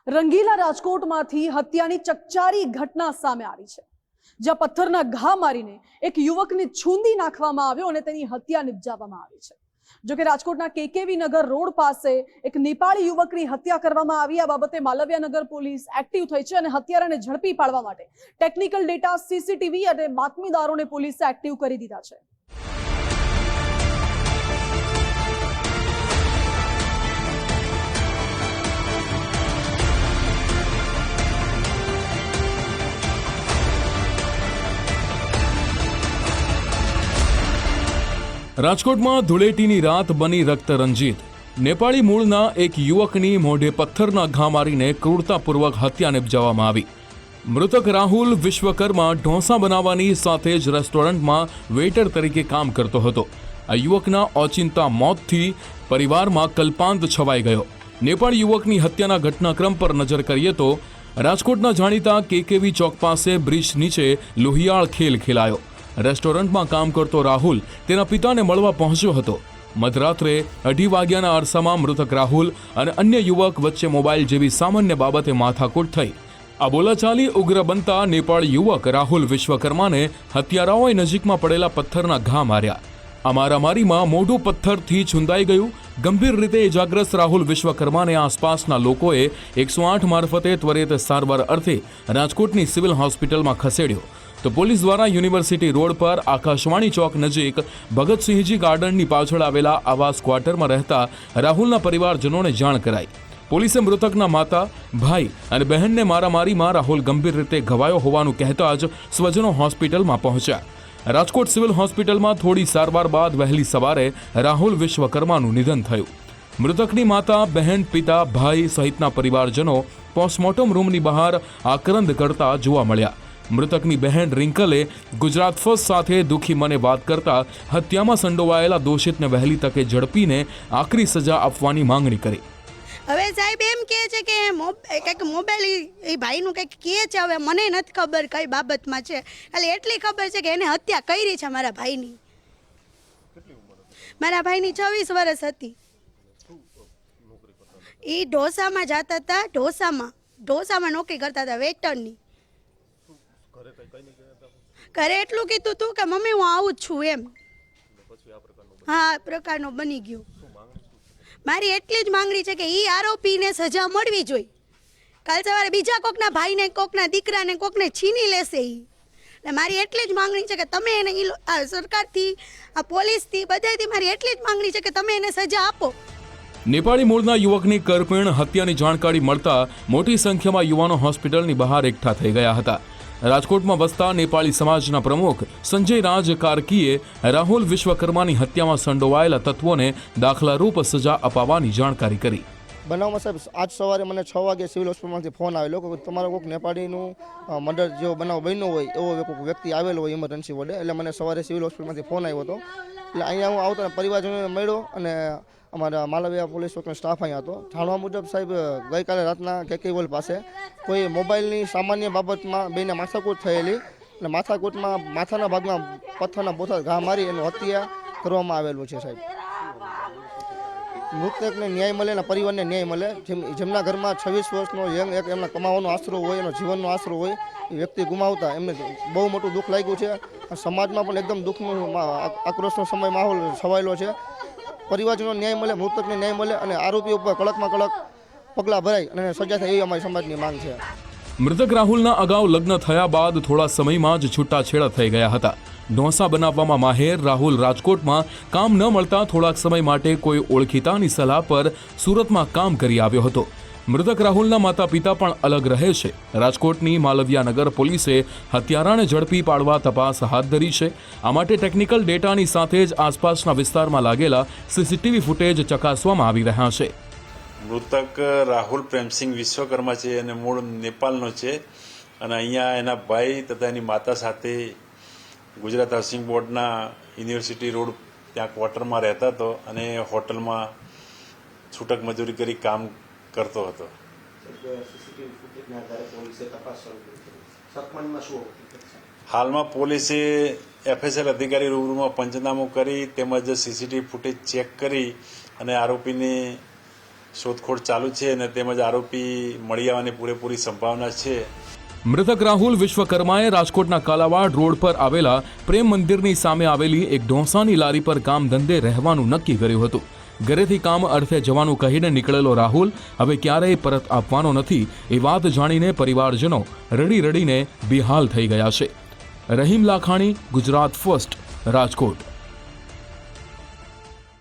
રંગીલા રાજકોટમાંથી હત્યાની ચકચારી ઘટના સામે આવી છે, જ્યાં પથ્થરના ઘા મારીને એક યુવકને છૂંદી નાખવામાં આવ્યો અને તેની હત્યા નિપજાવવામાં આવી છે। જો કે રાજકોટના કેકેવી નગર રોડ પાસે એક નેપાળી યુવકની હત્યા કરવામાં આવી। આ બાબતે માલવ્યા નગર પોલીસ એક્ટિવ થઈ છે અને હત્યારાને ઝડપી પાડવા માટે ટેકનિકલ ડેટા, સીસીટીવી અને બાતમીદારોને પોલીસે એક્ટિવ કરી દીધા છે। રાજકોટમાં ધૂળેટીની રાત બની રક્તરંજિત। નેપાળી મૂળના એક યુવકની મોઢે પથ્થરના ઘા મારીને ક્રૂરતાપૂર્વક હત્યા નિપજાવવામાં આવી। મૃતક રાહુલ વિશ્વકર્મા ઢોસા બનાવવાની સાથે જ રેસ્ટોરન્ટમાં વેઇટર તરીકે કામ કરતો હતો। આ યુવકના ઓચિંતા મોતથી પરિવારમાં કલ્પાંત છવાઈ ગયો। નેપાળી યુવકની હત્યાના ઘટનાક્રમ પર નજર કરીએ તો રાજકોટના જાણીતા કેકેવી ચોક પાસે બ્રિજ નીચે લોહિયાળ ખેલ ખેલાયો। રેસ્ટોરન્ટમાં કામ કરતો રાહુલ તેના પિતાને મળવા પહોંચ્યો હતો। મધરાત્રે 2:30 વાગ્યાના અરસામાં મૃતક રાહુલ અને અન્ય યુવક વચ્ચે મોબાઈલ જેવી સામાન્ય બાબતે માથાકૂટ થઈ। આ બોલાચાલી ઉગ્ર બનતા નેપાળી યુવક રાહુલ વિશ્વકર્માને હત્યારાઓએ નજીકમાં પડેલા પથ્થરના ઘા માર્યા। આ મારામારીમાં મોઢું પથ્થરથી છૂંદાઈ ગયું। ગંભીર રીતે ઇજાગ્રસ્ત રાહુલ વિશ્વકર્માને આસપાસના લોકોએ 108 મારફતે ત્વરિત સારવાર અર્થે રાજકોટની સિવિલ હોસ્પિટલમાં ખસેડ્યો। તો પોલીસ દ્વારા યુનિવર્સિટી રોડ પર આકાશવાણી ચોક નજીક ભગતસિંહજી ગાર્ડનની પાછળ આવેલા આવાસ ક્વાર્ટરમાં રહેતા રાહુલના પરિવારજનોને જાણ કરાઈ। પોલીસે મૃતકના માતા, ભાઈ અને બહેનને મારામારીમાં રાહુલ ગંભીર રીતે ઘવાયો હોવાનું કહેતા જ સ્વજનો હોસ્પિટલમાં પહોંચ્યા। રાજકોટ સિવિલ હોસ્પિટલમાં થોડી સારવાર બાદ વહેલી સવારે રાહુલ વિશ્વકર્માનું નિધન થયું। મૃતકની માતા, બહેન, પિતા, ભાઈ સહિતના પરિવારજનો પોસ્ટમોર્ટમ રૂમની બહાર આક્રંદ કરતા જોવા મળ્યા। મૃતકની બહેન રિંકલે ગુજરાત ફર્સ્ટ સાથે દુઃખી મને વાત કરતા હત્યામાં સંડોવાયેલા દોષિતને વહેલી તકે ઝડપીને આકરી સજા આપવાની માંગણી કરી। હવે સાહેબ એમ કહે છે કે કંઈક મોબાઈલ એ ભાઈનું કંઈક કહે છે, હવે મને નથી ખબર કઈ બાબતમાં છે, ખાલી એટલી ખબર છે કે એને હત્યા કરી છે મારા ભાઈની। મારા ભાઈની 26 વર્ષ હતી। એ ઢોસામાં જતા હતા, ઢોસામાં નોકરી કરતા હતા વેટરની। ઘરે એટલું કીધું તું કે મમ્મી હું આવું જ છું એમ। હા, આ પ્રકારનો બની ગયો। મારી એટલી જ માંગણી છે કે એ આરોપીને સજા મળવી જોઈએ। કાલ સવારે બીજા કોકના ભાઈને, કોકના દીકરાને, કોકને છીની લેશે એ। ને મારી એટલી જ માંગણી છે કે તમે એને સરકારથી, આ પોલીસથી, બધાથી મારી એટલી જ માંગણી છે કે તમે એને સજા આપો। નેપાળી મૂળના યુવકની કરપીણ હત્યાની જાણકારી મળતા મોટી સંખ્યામાં યુવાનો હોસ્પિટલની બહાર એકઠા થઈ ગયા હતા। રાજકોટમાં વસતા નેપાળી સમાજના પ્રમુખ સંજય રાજ કાર્કીએ રાહુલ વિશ્વકર્માની હત્યામાં સંડોવાયેલા તત્વોને દાખલારૂપ સજા અપાવવાની જાણકારી કરી। બનાવમાં સાહેબ આજ સવારે મને 6 વાગે સિવિલ હોસ્પિટલમાંથી ફોન આવેલો કે તમારો કોઈક નેપાળીનું મર્ડર જેવો બનાવ બન્યો હોય એવો કોઈક વ્યક્તિ આવેલો હોય ઇમરજન્સી વડે। એટલે મને સવારે સિવિલ હોસ્પિટલમાંથી ફોન આવ્યો હતો। એટલે અહીંયા હું આવતા પરિવારજનોને મળ્યો અને અમારા માલવ્યા પોલીસ ચોકનો સ્ટાફ અહીંયા હતો। જાણવા મુજબ સાહેબ ગઈકાલે રાતના કેકેવલ પાસે કોઈ મોબાઈલની સામાન્ય બાબતમાં બેને માથાકૂટ થયેલી અને માથાકૂટમાં માથાના ભાગમાં પથ્થરના બોથા ઘા મારી એનું હત્યા કરવામાં આવેલું છે સાહેબ। મૃતકને ન્યાય મળે અને પરિવારને ન્યાય મળે। જેમના ઘરમાં 26 વર્ષનો યંગ એક એમના કમાવાનો આશરો હોય, એનો જીવનનો આશરો હોય, એ વ્યક્તિ ગુમાવતા એમને બહુ મોટું દુઃખ લાગ્યું છે। સમાજમાં પણ એકદમ દુઃખનું આક્રોશનો સમય માહોલ છવાયેલો છે। પરિવારજનો ન્યાય મળે, મૃતકને ન્યાય મળે અને આરોપી ઉપર કડકમાં કડક પગલાં ભરાય અને સજા થાય એવી અમારી સમાજની માંગ છે। મૃતક રાહુલના અગાઉ લગ્ન થયા બાદ થોડા સમયમાં જ છૂટાછેડા થઈ ગયા હતા। ઢોસા બનાવવામાં માહેર રાહુલ રાજકોટમાં કામ ન મળતા થોડાક સમય માટે કોઈ ઓળખીતાની સલાહ પર સુરતમાં કામ કરી આવ્યો હતો। મૃતક રાહુલના માતા પિતા પણ અલગ રહે છે। રાજકોટની માલવ્યા નગર પોલીસે હત્યારાને ઝડપી પાડવા તપાસ હાથ ધરી છે। આ માટે ટેકનિકલ ડેટાની સાથે જ આસપાસના વિસ્તારમાં લાગેલા સીસીટીવી ફૂટેજ ચકાસવામાં આવી રહ્યા છે। મૃતક રાહુલ પ્રેમસિંહ વિશ્વકર્મા છે અને મૂળ નેપાળનો છે અને અહીંયા એના ભાઈ તથા એની માતા સાથે ગુજરાત હાઉસિંગ બોર્ડના યુનિવર્સિટી રોડ ત્યાં ક્વાર્ટરમાં રહેતા હતો અને હોટલમાં છૂટક મજૂરી કરી કામ કરતો હતો। હાલમાં પોલીસે FSL અધિકારી રૂબરૂમાં પંચનામું કરી તેમજ સીસીટીવી ફૂટેજ ચેક કરી અને આરોપીને શોધખોળ ચાલુ છે અને તેમજ આરોપી મળી આવવાની પૂરેપૂરી સંભાવના છે. મૃતક રાહુલ વિશ્વકર્માએ રાજકોટના કાલાવાડ રોડ પર આવેલા પ્રેમ મંદિરની સામે આવેલી એક ઢોસાની લારી પર કામ ધંધે રહેવાનું નક્કી કર્યું હતું. ઘરેથી કામ અર્થે જવાનું કહીને નીકળેલો રાહુલ હવે ક્યારેય પરત આપવાનો નથી એ વાત જાણીને પરિવારજનો રડી રડીને બેહાલ થઈ ગયા છે. રહીમ લાખાણી, ગુજરાત ફર્સ્ટ, રાજકોટ.